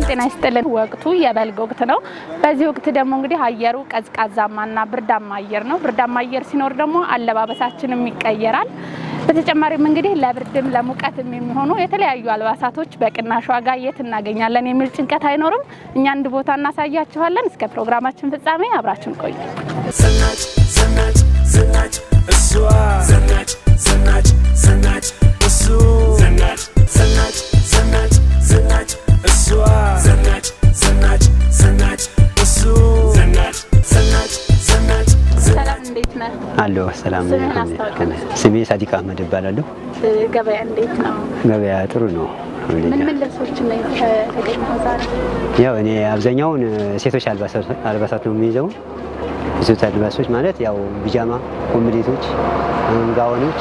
ጤና ይስጥልን። ወቅቱ የበልግ ወቅት ነው። በዚህ ወቅት ደግሞ እንግዲህ አየሩ ቀዝቃዛማና ብርዳማ አየር ነው። ብርዳማ አየር ሲኖር ደግሞ አለባበሳችንም ይቀየራል። በተጨማሪም እንግዲህ ለብርድም ለሙቀትም የሚሆኑ የተለያዩ አልባሳቶች በቅናሽ ዋጋ የት እናገኛለን የሚል ጭንቀት አይኖርም። እኛ አንድ ቦታ እናሳያችኋለን። እስከ ፕሮግራማችን ፍጻሜ አብራችሁን ቆዩ። ዘናጭ ዘናጭ ዘናጭ እሷ ዘናጭ ዘናጭ ዘናጭ እሱ ዘናጭ ዘናጭ ዘናጭ ዘናጭ እሷ ዘናጭ ዘናጭ ዘናጭ እሱ ዘናጭ ዘናጭ ዘናጭ። ሰላም እንዴት ነህ? አሎ ሰላም ነኝ። ስሜ ሳዲቅ አህመድ እባላለሁ። ገበያ እንዴት ነው? ገበያ ጥሩ ነው። ምን ልብሶች ነው የተገኘው ዛሬ? ያው እኔ አብዛኛውን ሴቶች አልባሳት ነው የሚይዘው። ሴቶች አልባሳቶች ማለት ያው ቢጃማ፣ ኮምፕሊቶች፣ ጋውኖች፣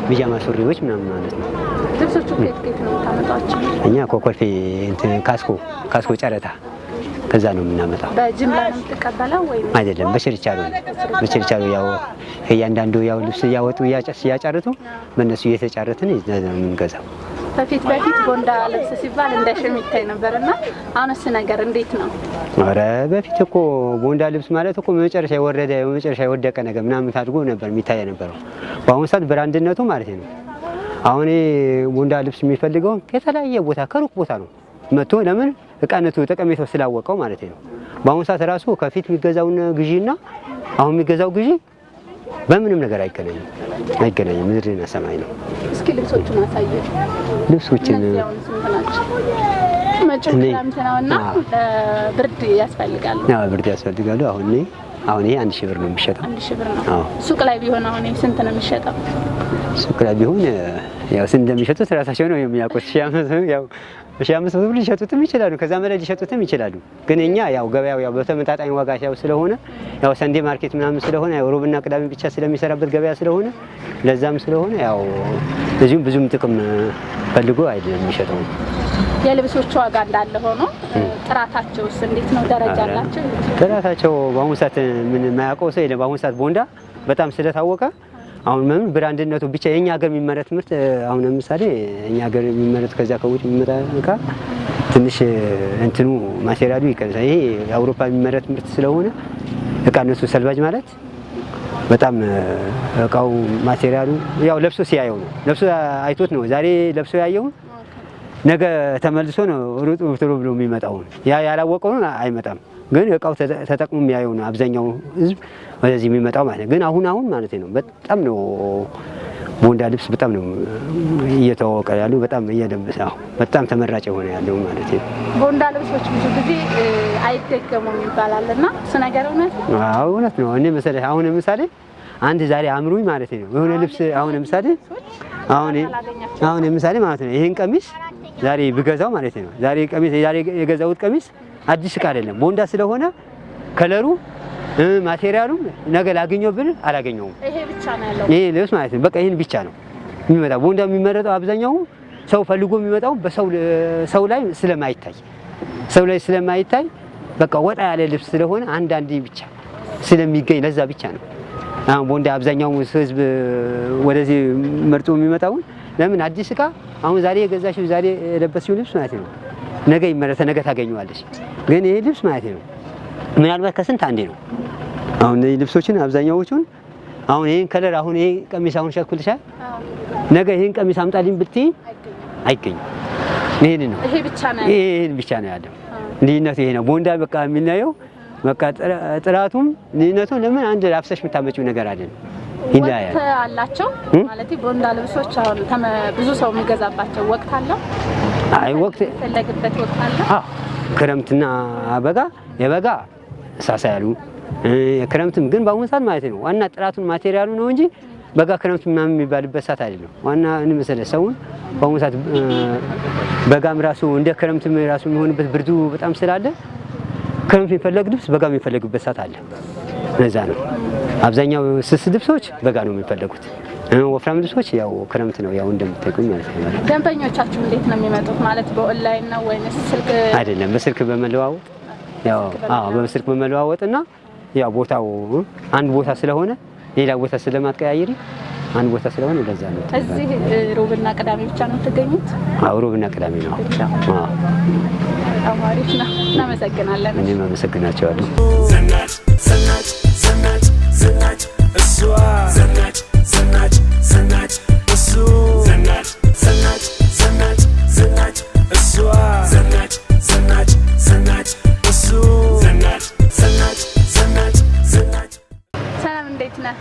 ቢጃማ ሱሪዎች ምናምን ማለት ነው። ልብሶቹ ከየት ነው የምታመጣቸው? እኛ ኮኮልፌ እንትን ካስኮ ጨረታ ከዛ ነው የምናመጣው። በጅምላ ነው የምትቀበለው ወይ? አይደለም፣ በችርቻሮ ያው እያንዳንዱ ያው ልብስ እያወጡ እያጫርቱ በእነሱ እየተጫረትን ነው የምንገዛው። በፊት ቦንዳ ልብስ ሲባል እንደ ሽም ይታይ ነበርና አሁንስ ነገር እንዴት ነው? ኧረ በፊት እኮ ቦንዳ ልብስ ማለት እኮ መጨረሻ የወደቀ ነገር ምናምን ታድጎ ነበር የሚታይ ነበረው። በአሁኑ ሰዓት ብራንድነቱ ማለት ነው። አሁን ቦንዳ ልብስ የሚፈልገው ከተለያየ ቦታ ከሩቅ ቦታ ነው መጥቶ ለምን እቃነቱ ጠቀሜታው ስላወቀው ማለት ነው። በአሁኑ ሰዓት ራሱ ከፊት የሚገዛውን ግዢና አሁን የሚገዛው ግዢ በምንም ነገር አይገናኝም። ምድርና ሰማይ ነው። እስኪ ልብሶቹን አሳየኝ። ልብሶችን መጪው ክረምት ነውና ብርድ ያስፈልጋል። ብርድ ያስፈልጋሉ። አሁን ይሄ 1000 ብር ነው የሚሸጠው። 1000 ብር ነው። ሱቅ ላይ ቢሆን አሁን ስንት ነው የሚሸጠው? ሱቅ ላይ ቢሆን ያው ስንት እንደሚሸጡት ራሳቸው ነው የሚያውቁት። 1500 ብር ሊሸጡትም ይችላሉ፣ ከዛ በላይ ሊሸጡትም ይችላሉ። ግን እኛ ያው ገበያው ያው በተመጣጣኝ ዋጋ ስለሆነ ያው ሰንዴ ማርኬት ምናምን ስለሆነ ያው ሮብና ቅዳሜ ብቻ ስለሚሰራበት ገበያ ስለሆነ ለዛም ስለሆነ ያው ብዙም ጥቅም ፈልጎ አይደለም የሚሸጠው። የልብሶቹ ዋጋ እንዳለ ሆኖ ጥራታቸውስ እንዴት ነው? ደረጃ አላቸው? ጥራታቸው በአሁኑ ሰዓት ምን የማያውቀው ሰው የለም። በአሁኑ ሰዓት ቦንዳ በጣም ስለታወቀ አሁን ምን ብራንድነቱ ብቻ የኛ ሀገር የሚመረት ምርት አሁን ለምሳሌ የኛ ሀገር የሚመረት ከዛ ከውጭ የሚመጣ እቃ ትንሽ እንትኑ ማቴሪያሉ ይቀንሳል። ይሄ የአውሮፓ የሚመረት ምርት ስለሆነ እቃነቱ ሰልባጅ ማለት በጣም እቃው ማቴሪያሉ ያው ለብሶ ሲያየው ነው። ለብሶ አይቶት ነው ዛሬ ለብሶ ያየው ነገ ተመልሶ ነው ሩጥ ብሎ የሚመጣው። ያላወቀው አይመጣም። ግን እቃው ተጠቅሞ የሚያየው ነው አብዛኛው ህዝብ ወደዚህ የሚመጣው ማለት ነው። ግን አሁን ማለት ነው በጣም ነው ቦንዳ ልብስ በጣም ነው እየተዋወቀ ያለው፣ በጣም እየለበሰ በጣም ተመራጭ የሆነ ያለው ማለት ነው። ቦንዳ ልብሶች ብዙ ጊዜ አይደገሙም ይባላልና እሱ ነገር እውነት ነው? አዎ እውነት ነው። እኔ መሰለህ አሁን ለምሳሌ አንድ ዛሬ አምሩኝ ማለት ነው የሆነ ልብስ አሁን ለምሳሌ ማለት ነው ይሄን ቀሚስ ዛሬ ብገዛው ማለት ነው ዛሬ የገዛሁት ቀሚስ አዲስ እቃ አይደለም። ቦንዳ ስለሆነ ከለሩ ማቴሪያሉ ነገ ላገኘው ብል አላገኘውም። ይሄ ብቻ ነው ያለው ይሄ ልብስ ማለት ነው። በቃ ይሄን ብቻ ነው የሚመጣው። ቦንዳ የሚመረጠው አብዛኛው ሰው ፈልጎ የሚመጣው ሰው ላይ ስለማይታይ በቃ ወጣ ያለ ልብስ ስለሆነ አንዳንዴ ብቻ ስለሚገኝ ለዛ ብቻ ነው። አሁን ቦንዳ አብዛኛው ህዝብ ወደዚህ መርጦ የሚመጣው ለምን አዲስ እቃ አሁን ዛሬ የገዛሽው ዛሬ የለበስሽው ልብስ ማለት ነው ነገ ይመረተ ነገ ታገኘዋለሽ። ግን ይሄ ልብስ ማለት ነው ምናልባት ከስንት አንዴ ነው። አሁን እነዚህ ልብሶችን አብዛኛዎቹን አሁን ይሄን ከለር አሁን ይሄ ቀሚስ አሁን ሸጥኩልሻል ነገ ይሄን ቀሚስ አምጣልኝ ብትይ አይገኝም። ይሄን ብቻ ነው ያለው። ልዩነቱ ይሄ ነው። ቦንዳ በቃ የሚናየው በቃ ጥራቱም ልዩነቱ ለምን አንድ አፍሰሽ የምታመጪው ነገር አይደለም። ወቅት አላቸው ማለት ቦንዳ ልብሶች አሁን ብዙ ሰው የሚገዛባቸው ወቅት አለ። አይ ወቅት ፈለግበት ወቅት አለ። ክረምትና በጋ የበጋ ሳሳ ያሉ የክረምትም ግን በአሁኑ ሰዓት ማለት ነው ዋና ጥራቱን ማቴሪያሉ ነው እንጂ በጋ ክረምት ምናምን የሚባልበት ሰዓት አይደለም። ዋና እንመሰለ ሰውን በአሁኑ ሰዓት በጋም ራሱ እንደ ክረምትም ራሱ የሚሆንበት ብርዱ በጣም ስላለ ክረምት የሚፈለግ ልብስ በጋ የሚፈለግበት ሰዓት አለ። ለዛ ነው አብዛኛው ስስ ልብሶች በጋ ነው የሚፈለጉት። ወፍራም ልብሶች ያው ክረምት ነው ያው እንደምትጠቁኝ ማለት ነው። ደንበኞቻችሁ እንዴት ነው የሚመጡት? ማለት በኦንላይን ነው ወይስ ስልክ? አይደለም በስልክ በመለዋወጥ ያው በስልክ በመለዋወጥና ያው ቦታው አንድ ቦታ ስለሆነ ሌላ ቦታ ስለማትቀያየሪ አንድ ቦታ ስለሆነ ለዛ ነው። እዚህ ሮብና ቅዳሜ ብቻ ነው የምትገኙት? አዎ ሮብና ቅዳሜ ነው። አዎ አማሪፍ ነው። እናመሰግናለን። እኔም አመሰግናቸዋለሁ። ዘናጭ ዘናጭ ዘናጭ ዘናጭ እሷ ዘናጭ ዘናጭ ዘናጭ እሱ ዘናጭ ዘናጭ ዘናጭ ዘናጭ እሷ ዘናጭ ዘናጭ ዘናጭ እሱ ዘናጭ ዘናጭ ዘናጭ ዘናጭ። ሰላም እንዴት ነህ?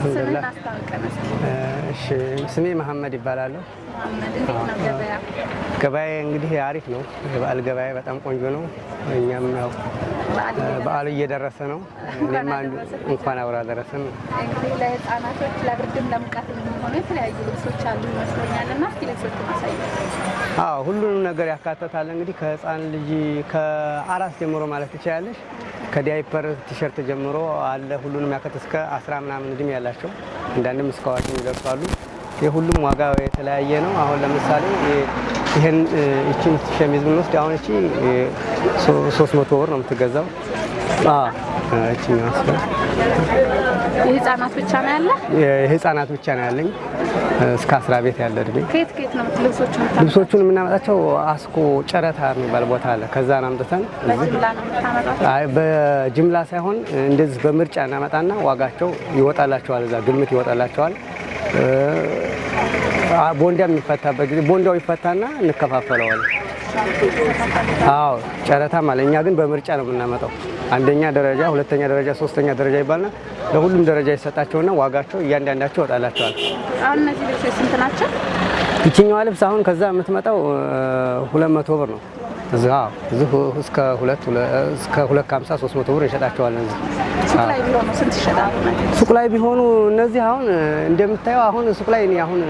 ስምህን አስታውቀን እስኪ። እሺ ስሜ መሐመድ ይባላል። እንዴት ነው ገበያ? ገበያ እንግዲህ አሪፍ ነው። የበዓል ገበያ በጣም ቆንጆ ነው። እኛም ያው በዓሉ እየደረሰ ነው። እኔም እንኳን አብራ ደረሰን። እንግዲህ ለህፃናቶች ለብርድም ለሙቀት የሚሆኑ የተለያዩ ልብሶች አሉ ይመስለኛል እና እስኪ ልብሶቹን አሳየን። አዎ ሁሉንም ነገር ያካተታል። እንግዲህ ከህፃን ልጅ ከአራስ ጀምሮ ማለት ትችላለሽ። ከዳይፐር ቲሸርት ጀምሮ አለ። ሁሉንም ያካተተ እስከ 10 ምናምን እድሜ ያላቸው አንዳንድም እስከ አዋቂ ይደርሳሉ። የሁሉም ዋጋ የተለያየ ነው። አሁን ለምሳሌ ይሄን እቺን ሸሚዝ ብንወስድ አሁን እቺ 300 ብር ነው የምትገዛው። እቺኛው የህፃናት ብቻ ነው ያለ? የህፃናት ብቻ ነው ያለኝ እስከ 10 ቤት ያለ እድሜ። ከየት ነው ልብሶቹን የምናመጣቸው? አስኮ ጨረታ የሚባል ቦታ አለ። ከዛ አምጥተን በጅምላ ነው የምታመጣቸው? አይ በጅምላ ሳይሆን እንደዚህ በምርጫ እናመጣና ዋጋቸው ይወጣላቸዋል። እዛ ግምት ይወጣላቸዋል። ቦንዳ የሚፈታበት ጊዜ ቦንዳው ይፈታና እንከፋፈለዋለን። አዎ ጨረታ ማለት እኛ ግን በምርጫ ነው የምናመጣው። አንደኛ ደረጃ፣ ሁለተኛ ደረጃ፣ ሶስተኛ ደረጃ ይባልና ለሁሉም ደረጃ ይሰጣቸውና ዋጋቸው እያንዳንዳቸው ይወጣላቸዋል። አሁን እነዚህ ልብሶች ስንት ናቸው? ይችኛዋ ልብስ አሁን ከዛ የምትመጣው 200 ብር ነው። እዚህ እስከ 250 300 ብር እንሸጣቸዋለን። ሱቅ ላይ ቢሆኑ ስንት ይሸጣሉ? ሱቅ ላይ ቢሆኑ እነዚህ አሁን እንደምታየው አሁን ሱቅ ላይ እኔ አሁን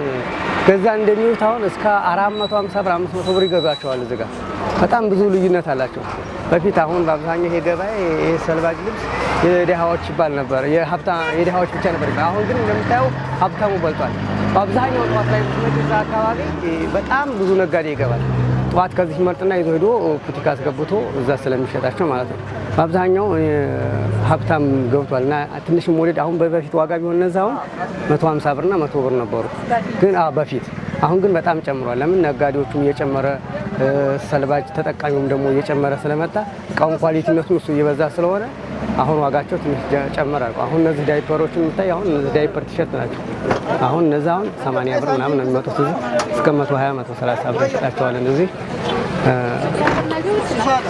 ገዛ እንደሚሉት አሁን እስከ 450 ብር 500 ብር ይገዛቸዋል። እዚህ ጋር በጣም ብዙ ልዩነት አላቸው። በፊት አሁን በአብዛኛው ይሄ ገበያ ይሄ ሰልባጅ ልብስ የድሃዎች ይባል ነበር፣ የድሃዎች ብቻ ነበር። አሁን ግን እንደምታየው ሀብታሙ በልጧል። በአብዛኛው ጠዋት ላይ ምትመጪ አካባቢ በጣም ብዙ ነጋዴ ይገባል። ጠዋት ከዚህ መርጥና ይዞ ሄዶ ቡቲክ አስገብቶ እዛ ስለሚሸጣቸው ማለት ነው። በአብዛኛው ሀብታም ገብቷል እና ትንሽ ሞዴል አሁን በፊት ዋጋ ቢሆን እነዛ አሁን 150 ብርና 100 ብር ነበሩ ግን በፊት አሁን ግን በጣም ጨምሯል። ለምን ነጋዴዎቹም እየጨመረ ሰልባጅ ተጠቃሚውም ደግሞ እየጨመረ ስለመጣ እቃውን ኳሊቲነቱ እሱ እየበዛ ስለሆነ አሁን ዋጋቸው ትንሽ ጨመራል። አሁን እነዚህ ዳይፐሮችን የምታይ አሁን እነዚህ ዳይፐር ቲሸርት ናቸው። አሁን እነዛ አሁን 80 ብር ምናምን ነው የሚመጡት። እዚህ እስከ 120 130 ብር ይሸጣቸዋለን። እዚህ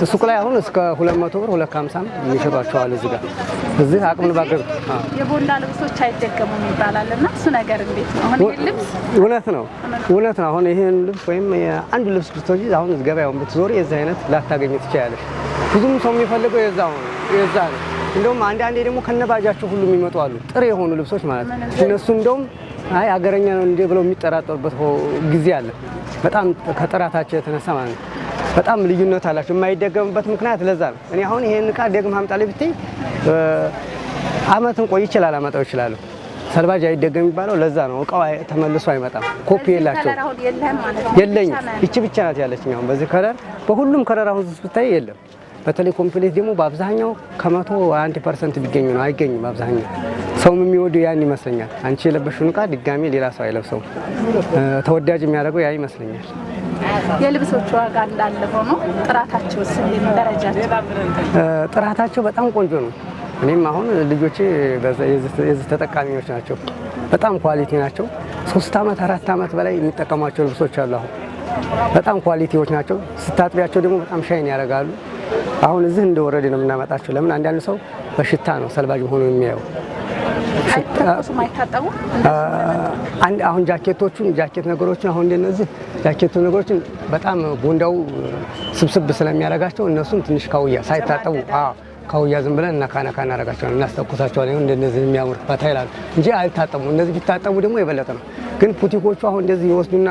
ሱቅ ላይ አሁን እስከ 200 ብር 250 የሚሸጧቸዋል። እዚህ ጋር እዚህ አቅምን ባገዝ የቦንዳ ልብሶች አይደገሙም ይባላል እና እሱ ነገር እንዴት ነው? አሁን ይሄን ልብስ እውነት ነው። አሁን ይሄን ልብስ ወይም አንዱ ልብስ ብትወጂ አሁን ገበያውን ብትዞሪ የዚህ አይነት ላታገኝ ትችያለሽ። ብዙም ሰው የሚፈልገው የዛ ነው። እንደውም አንዳንዴ ደግሞ ከነባጃቸው ሁሉ የሚመጡ አሉ፣ ጥሬ የሆኑ ልብሶች ማለት ነው። እነሱ እንደውም አይ አገረኛ ነው እንዴ ብለው የሚጠራጠሩበት ጊዜ አለ። በጣም ከጥራታቸው የተነሳ ማለት ነው። በጣም ልዩነት አላቸው። የማይደገምበት ምክንያት ለዛ ነው። እኔ አሁን ይሄን ዕቃ ደግም አምጣልኝ ብትይ አመትን ቆይ ይችላል አመጣው ይችላል። ሰልባጅ አይደገም የሚባለው ለዛ ነው። እቃው ተመልሶ አይመጣም። ኮፒ የላቸው የለኝም። ይቺ ብቻ ናት ያለችኝ አሁን በዚህ ከለር። በሁሉም ከለር አሁን ብታይ የለም። በተለይ ኮምፕሌት ደግሞ በአብዛኛው ከ101% ቢገኝ ነው አይገኝም። በአብዛኛው ሰውም የሚወደው ያን ይመስለኛል። አንቺ የለበሽውን ዕቃ ድጋሜ ሌላ ሰው አይለብሰው። ተወዳጅ የሚያደርገው ያ ይመስለኛል። የልብሶቹ ዋጋ እንዳለ ሆኖ ጥራታቸውስ እንዴት ደረጃቸው? ጥራታቸው በጣም ቆንጆ ነው። እኔም አሁን ልጆቼ የዚህ ተጠቃሚዎች ናቸው። በጣም ኳሊቲ ናቸው። 3 አመት 4 አመት በላይ የሚጠቀሟቸው ልብሶች አሉ። አሁን በጣም ኳሊቲዎች ናቸው። ስታጥቢያቸው ደግሞ በጣም ሻይን ያደርጋሉ። አሁን እዚህ እንደወረደ ነው የምናመጣቸው። ለምን አንዳንድ ሰው በሽታ ነው ሰልባጅ ሆኖ የሚያየው። አይተኩሱም፣ አይታጠቡ። አሁን ጃኬት ነገሮችን አሁን እንደነዚህ ጃኬት ነገሮችን በጣም ቦንዳው ስብስብ ስለሚያደርጋቸው እነሱን ትንሽ ካውያ ሳይታጠቡ ካውያ ዝም ብለን ነካ እናደርጋቸዋለን፣ እናስተኩሳቸዋለን። እንደነዚህ የሚያምር ፈታ ይላሉ እንጂ አይታጠቡም። እነዚህ ቢታጠቡ ደግሞ የበለጠ ነው። ግን ፑቲኮቹ አሁን እንደዚህ ይወስዱና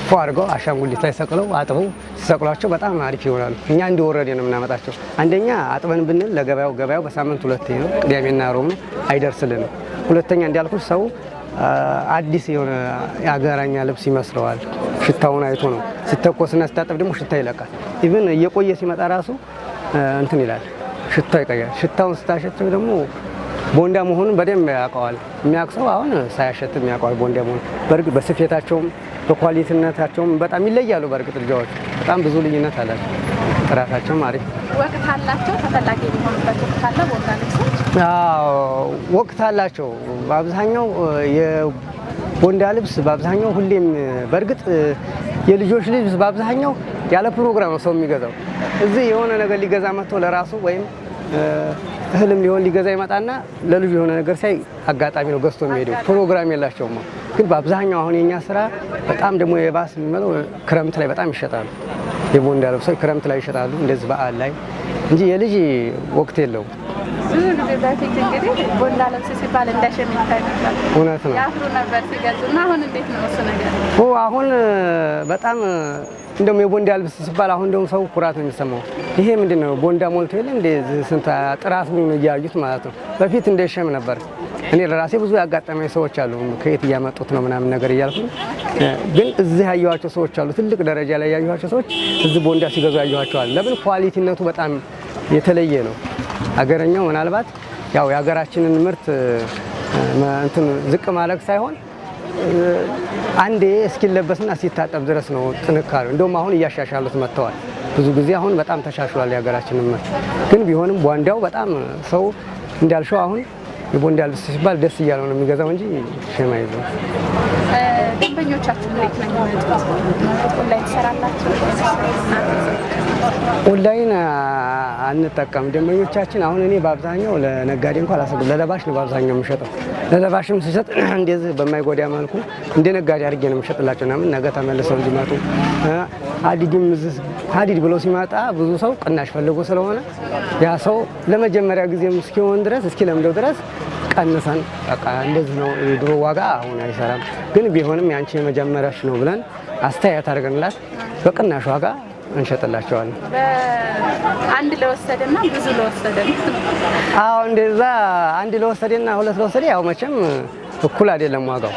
ፎ አድርገው አሻንጉሊት ላይ ሰቅለው አጥበው ሲሰቅሏቸው በጣም አሪፍ ይሆናሉ። እኛ እንደወረደ ነው የምናመጣቸው። አንደኛ አጥበን ብንል ገበያው በሳምንት 2 ነው፣ ቅዳሜና ሮብ ነው፣ አይደርስልንም። ሁለተኛ እንዳልኩሽ ሰው አዲስ የሆነ የአገራኛ ልብስ ይመስለዋል። ሽታውን አይቶ ነው። ሲተኮስና ሲታጠብ ደግሞ ሽታ ይለቃል። ኢቭን እየቆየ ሲመጣ ራሱ እንትን ይላል፣ ሽታው ይቀያል። ሽታውን ስታሸተው ደግሞ ቦንዳ መሆኑን በደንብ ያውቀዋል። የሚያውቀው አሁን ሳያሸትም ያውቀዋል ቦንዳ መሆኑን። በእርግጥ በስፌታቸውም በኳሊቲነታቸውም በጣም ይለያሉ። በእርግጥ ልጃዎች በጣም ብዙ ልዩነት አላቸው። ጥራታቸውም አሪፍ ወቅት አላቸው። ተፈላጊ የሚሆኑበት ወቅት አለ ቦንዳ ልብሶች? አዎ ወቅት አላቸው። በአብዛኛው የቦንዳ ልብስ በአብዛኛው ሁሌም በእርግጥ የልጆች ልብስ በአብዛኛው ያለ ፕሮግራም ነው ሰው የሚገዛው። እዚህ የሆነ ነገር ሊገዛ መጥቶ ለራሱ ወይም እህልም ሊሆን ሊገዛ ይመጣና ለልጁ የሆነ ነገር ሳይ አጋጣሚ ነው ገዝቶ የሚሄደው። ፕሮግራም የላቸውም። ግን በአብዛኛው አሁን የኛ ስራ በጣም ደግሞ የባስ የሚመለው ክረምት ላይ በጣም ይሸጣሉ። የቦንዳ ልብሶች ክረምት ላይ ይሸጣሉ፣ እንደዚህ በዓል ላይ እንጂ የልጅ ወቅት የለውም። ብዙ ጊዜ በፊት እንግዲህ ቦንዳ ልብስ ሲባል እንደ ሸሚዝ አይመስልም? እውነት ነው። ያፍሩ ነበር ሲገዙ እና አሁን እንዴት ነው እሱ ነገር? አሁን በጣም እንደውም የቦንዳ ልብስ ሲባል አሁን እንደውም ሰው ኩራት ነው የሚሰማው። ይሄ ምንድነው ቦንዳ ሞልቶ የለ እንደ ስንት ጥራቱን እያዩት ማለት ነው። በፊት እንደ ሸም ነበር። እኔ ለራሴ ብዙ ያጋጠመኝ ሰዎች አሉ። ከየት እያመጡት ነው ምናምን ነገር እያልኩ ግን እዚህ ያየኋቸው ሰዎች አሉ። ትልቅ ደረጃ ላይ ያየኋቸው ሰዎች እዚህ ቦንዳ ሲገዙ ያየኋቸው አሉ። ለምን ኳሊቲነቱ በጣም የተለየ ነው። ሀገረኛው ምናልባት ያው የሀገራችንን ምርት እንትን ዝቅ ማድረግ ሳይሆን አንዴ እስኪለበስና ሲታጠብ ድረስ ነው ጥንካሬው። እንደውም አሁን እያሻሻሉት መጥተዋል። ብዙ ጊዜ አሁን በጣም ተሻሽሏል የሀገራችንን ምርት። ግን ቢሆንም ቦንዳው በጣም ሰው እንዳልሽው አሁን የቦንዳ ልብስ ሲባል ደስ እያለው ነው የሚገዛው እንጂ ሸማ ይዘው። ደንበኞቻችሁ እንዴት ነው የሚመጡት? ኦንላይን ትሰራላችሁ? ኦንላይን አንጠቀም። ደንበኞቻችን አሁን እኔ በአብዛኛው ለነጋዴ እንኳን አላሰብም፣ ለለባሽ ነው በአብዛኛው የምሸጠው። ለለባሽም ሲሰጥ እንደዚህ በማይጎዳ መልኩ እንደ ነጋዴ አድርጌ ነው የምሸጥላቸው። ምናምን ነገ ተመልሰው እንዲመጡ ሀዲድ ብሎ ሲመጣ ብዙ ሰው ቅናሽ ፈልጎ ስለሆነ ያ ሰው ለመጀመሪያ ጊዜም እስኪሆን ድረስ እስኪለምደው ድረስ ቀንሰን በቃ እንደዚህ ነው የድሮ ዋጋ አሁን አይሰራም። ግን ቢሆንም ያንቺ የመጀመሪያሽ ነው ብለን አስተያየት አድርገንላት በቅናሽ ዋጋ እንሸጥላቸዋለን። አንድ ለወሰደና ብዙ ለወሰደ አዎ እንደዛ አንድ ለወሰደና ሁለት ለወሰደ ያው መቼም እኩል አይደለም ዋጋው።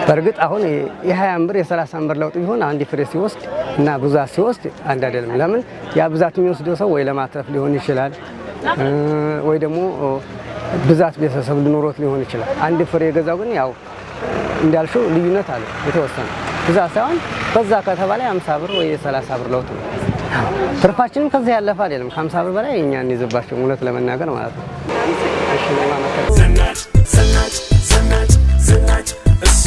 በእርግጥ አሁን የ20 ብር የ30 ብር ለውጥ ቢሆን አንድ ፍሬ ሲወስድ እና ብዛት ሲወስድ አንድ አይደለም። ለምን ያ ብዛት የሚወስደው ሰው ወይ ለማትረፍ ሊሆን ይችላል ወይ ደግሞ ብዛት ቤተሰብ ሊኖሮት ሊሆን ይችላል። አንድ ፍሬ የገዛው ግን ያው እንዳልሽው ልዩነት አለ የተወሰነ ብዛት ሳይሆን በዛ ከተባለ 50 ብር ወይ 30 ብር ለውጥ ነው። ትርፋችንም ከዚህ ያለፈ አይደለም። ከ50 ብር በላይ እኛ እንይዝባቸው እውነት ለመናገር ማለት ነው። እሺ ዘናጭ ዘናጭ ዘናጭ ዘናጭ እሷ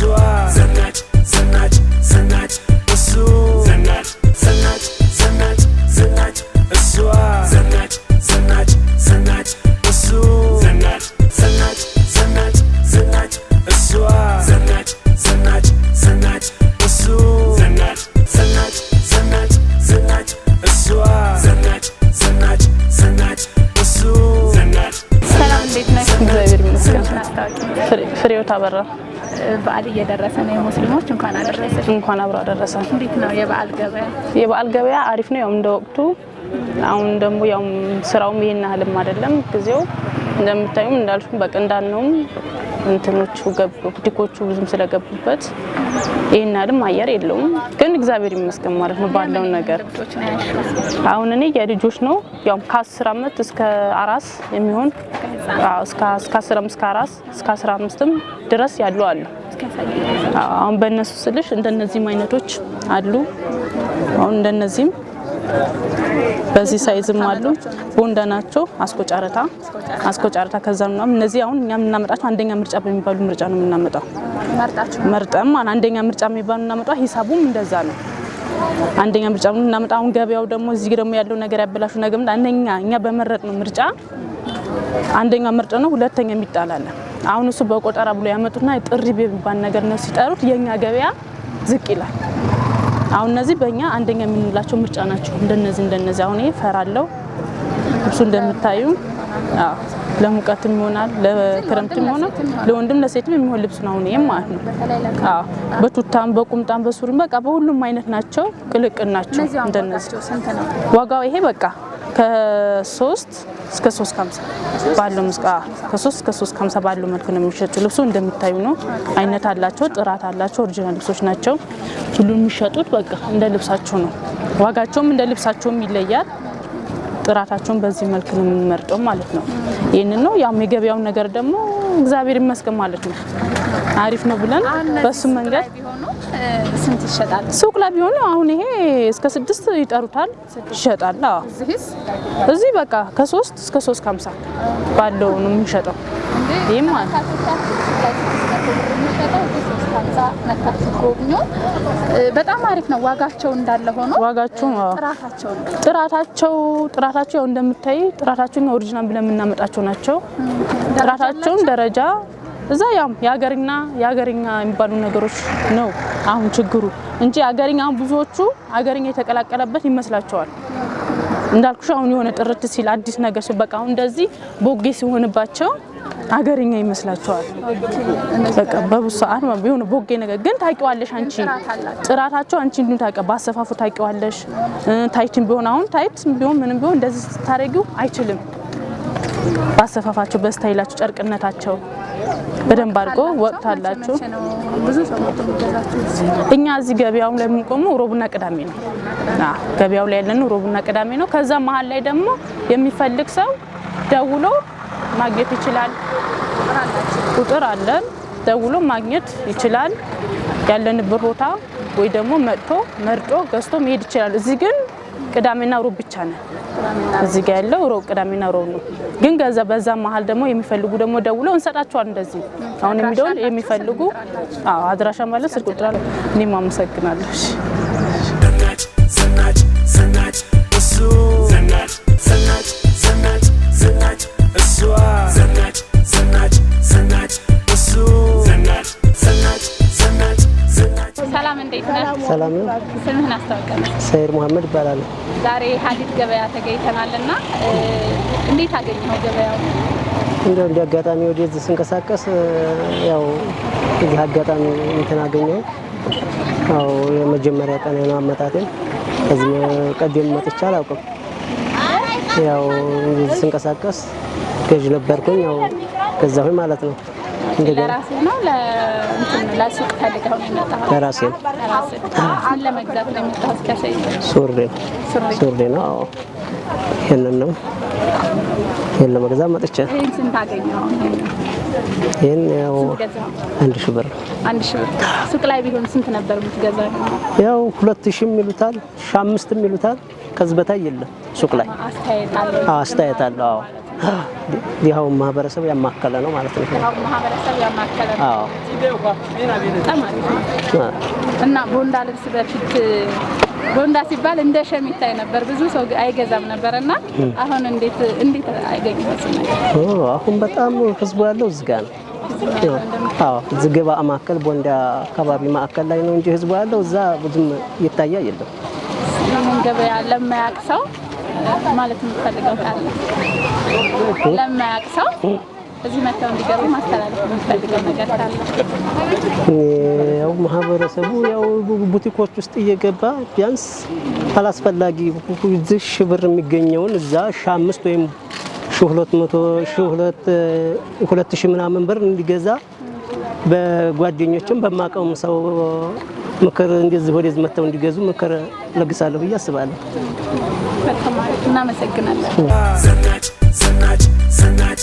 ዘናጭ ዘናጭ ዘናጭ እሱ ዘናጭ ዘናጭ ዘናጭ ዘናጭ እሷ ዘናጭ ዘናጭ ዘናጭ እሱ ዘናጭ ዘናጭ ዘናጭ ዘናጭ እሷ ዘናጭ ዘናጭ ዘናጭ እሱ ዘናጭ ዘናጭ ዘናጭ ዘናጭ እሷ ዘናጭ ዘናጭ ዘናጭ እሱ ዘናጭ። ሰላም እንዴት ነህ? እግዚአብሔር ይመስገን። ፍሬህይወት አበራ። በዓል እየደረሰ ነው የሙስሊሞች። እንኳን አደረሰሽ። እንኳን አብሮ አደረሰ። እንዴት ነው የበዓል ገበያ? የበዓል ገበያ አሪፍ ነው ያው እንደ ወቅቱ። አሁን ደግሞ ያው ስራውም ይሄን ያህልም አይደለም ጊዜው እንደምታዩም እንዳልኩ በቃ እንዳልነውም እንትኖቹ ቡቲኮቹ ብዙም ስለገቡበት ይሄን ያህልም አየር የለውም። ግን እግዚአብሔር ይመስገን ማለት ነው ባለው ነገር። አሁን እኔ የልጆች ነው ያው ከ10 አመት እስከ አራስ የሚሆን እስከ 10 እስከ አራስ እስከ 15ም ድረስ ያሉ አሉ። አሁን በእነሱ ስልሽ እንደነዚህም አይነቶች አሉ። አሁን እንደነዚህም በዚህ ሳይዝም አሉ። ቦንዳ ናቸው። አስኮጫረታ ከዛ ነው እነዚህ አሁን እኛ የምናመጣቸው አንደኛ ምርጫ በሚባሉ ምርጫ ነው የምናመጣው። መርጠም አንደኛ ምርጫ የሚባሉ እናመጣው። ሂሳቡም እንደዛ ነው። አንደኛ ምርጫ ነው እናመጣው። አሁን ገበያው ደግሞ እዚህ ደግሞ ያለው ነገር ያበላሹ ነገር እኛ በመረጥ ነው ምርጫ አንደኛ ምርጫ ነው። ሁለተኛ የሚጣላል። አሁን እሱ በቆጠራ ብሎ ያመጡና ጥሪ በሚባል ነገር ነው ሲጠሩት የኛ ገበያ ዝቅ ይላል። አሁን እነዚህ በእኛ አንደኛ የምንላቸው ምርጫ ናቸው። እንደነዚህ አሁን ይሄ ፈራለው ልብሱ እንደምታዩ ለሙቀትም ይሆናል ለክረምትም ይሆናል ለወንድም ለሴትም የሚሆን ልብስ ነው። አሁን ይሄም ማለት ነው በቱታም በቁምጣም በሱሪም በቃ በሁሉም አይነት ናቸው። ቅልቅል ናቸው። እንደነዚህ ዋጋው ይሄ በቃ ከ3 እስከ 350 ባለው መስቃ ከ3 እስከ 350 ባለው መልኩ ነው የሚሸጡ። ልብሱ እንደምታዩ ነው። አይነት አላቸው፣ ጥራት አላቸው። ኦሪጂናል ልብሶች ናቸው። ሁሉም የሚሸጡት በቃ እንደ ልብሳቸው ነው። ዋጋቸውም እንደ ልብሳቸውም ይለያል። ጥራታቸውን በዚህ መልኩ ነው የምንመርጠው ማለት ነው። ይሄንን ነው ያው የገበያው ነገር ደግሞ እግዚአብሔር ይመስገን ማለት ነው አሪፍ ነው ብለን በሱ መንገድ ስንት ይሸጣል? ሱቅ ላይ ቢሆን አሁን ይሄ እስከ 6 ይጠሩታል ይሸጣል። አዎ እዚህ በቃ ከ3 እስከ 350 ባለው ነው የሚሸጠው። ይሄ ማለት በጣም አሪፍ ነው። ዋጋቸው እንዳለ ሆኖ ዋጋቸው ጥራታቸው እንደምታይ ጥራታቸው ኦሪጂናል ብለን የምናመጣቸው ናቸው። ጥራታቸውን ደረጃ እዛ ያም ያገርኛ የሚባሉ ነገሮች ነው አሁን ችግሩ እንጂ አገርኛ ብዙዎቹ አገርኛ የተቀላቀለበት ይመስላቸዋል። እንዳልኩሽ አሁን የሆነ ጥርት ሲል አዲስ ነገር በቃ አሁን እንደዚህ ቦጌ ሲሆንባቸው አገርኛ ይመስላቸዋል። በቃ በብዛት የሆነ ቦጌ ነገር ግን ታውቂዋለሽ አንቺ ጥራታቸው አንቺ እንዴት ታውቂ ባሰፋፉ ታውቂዋለሽ። ታይትም ቢሆን አሁን ታይት ቢሆን ምንም ቢሆን እንደዚህ ታረጊው አይችልም። ባሰፋፋቸው በስታይላቸው ጨርቅነታቸው በደንብ አድርጎ ወቅት አላቸው። ብዙ ሰው እኛ እዚህ ገበያው ላይ የምንቆመው ሮብና ቅዳሜ ነው። ገበያው ላይ ያለነው ሮብና ቅዳሜ ነው። ከዛ መሀል ላይ ደግሞ የሚፈልግ ሰው ደውሎ ማግኘት ይችላል። ቁጥር አለን ደውሎ ማግኘት ይችላል። ያለንበት ቦታ ወይ ደግሞ መርጦ ገዝቶ መሄድ ይችላል። እዚህ ግን ቅዳሜና ሮብ ብቻ ነው። እዚህ ጋር ያለው ሮብ ቅዳሜና ሮብ ነው። ግን በዛ መሀል ደግሞ የሚፈልጉ ደግሞ ደውለው እንሰጣቸዋል። እንደዚህ አሁን የሚፈልጉ አድራሻ ማለት ስልክ ቁጥር አለ። እኔም አመሰግናለሁ። ሰላም እንዴት ነህ? ሰላም ነው። ስምህን አስተዋውቀን። ሰይድ መሐመድ ይባላል። ዛሬ ሀዲድ ገበያ ተገኝተናልና እንዴት አገኘኸው ገበያው? እንደ አጋጣሚ ወደዚህ ስንቀሳቀስ ያው እዚህ አጋጣሚ እንትን አገኘው። ያው የመጀመሪያ ቀን ነው አመጣጤ። ከዚህ ቀደም መጥቼ አላውቅም። ያው እዚህ ስንቀሳቀስ ገዥ ነበርኩኝ። ያው ገዛሁኝ ማለት ነው። ለራሴ ነው ለሱቅ ፈልገው ነው የመጣው? ለራሴ ነው። አሁን ለመግዛት ነው የመጣው? እስከሰይ ሱሪ ነው። አዎ ይሄንን ነው ለመግዛት መጥቼ። ይሄን ስንት አገኘው? ይሄን ያው 1000 ብር። 1000 ብር ሱቅ ላይ ቢሆን ስንት ነበር የምትገዛው? ያው 2000 ይሉታል 5000 ይሉታል። ከዚህ በታይ የለም ሱቅ ላይ። አስተያየት አለ። አዎ ይሄው ማህበረሰብ ያማከለ ነው ማለት ነው። ይሄው ማህበረሰብ ያማከለ ነው። አዎ እና ቦንዳ ልብስ በፊት ቦንዳ ሲባል እንደ ሸሚታይ ነበር፣ ብዙ ሰው አይገዛም ነበርና አሁን እንዴት አይገኝም? አሁን በጣም ህዝቡ ያለው እዚህ ጋር ነው። አዎ እዚህ ገባ ማዕከል ቦንዳ አካባቢ ማዕከል ላይ ነው እንጂ ህዝቡ ያለው እዛ ብዙም ይታያ የለም። ይሄን ገበያ ለማያውቅ ሰው ማለት የምትፈልገው ካለ ለማያውቅ ሰው እዚህ መተው እንዲገቡ ማስተላለፍ የምትፈልገው ነገር ካለ? ያው ማህበረሰቡ ያው ቡቲኮች ውስጥ እየገባ ቢያንስ አላስፈላጊ 1000 ብር የሚገኘውን እዛ 5 ወይም 200 2000 ምናምን ብር እንዲገዛ በጓደኞችም በማቀም ሰው ምክር እንደዚህ ወደዚህ መተው እንዲገዙ ምክር ለግሳለሁ ብዬ አስባለሁ። እናመሰግናለን። Zanat,